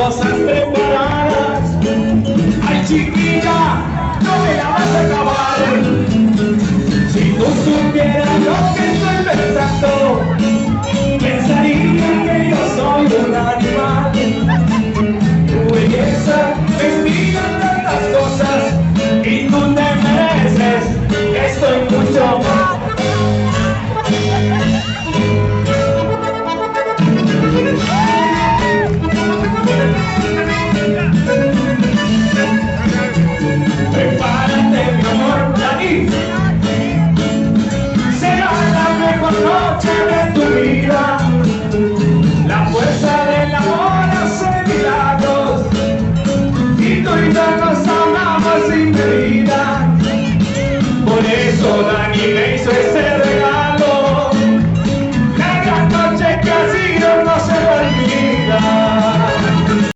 cosas preparadas. Ay, chiquilla, no me la vas a acabar. Si tú supieras lo que estoy pensando, pensaría que yo soy un animal. Tu belleza me inspira tantas cosas y tú te mereces esto y mucho más. Prepárate, mi amor, Dani. Será la mejor noche de tu vida. La fuerza del amor hace milagros y tú y yo nos amamos sin medida. Por eso Dani le hizo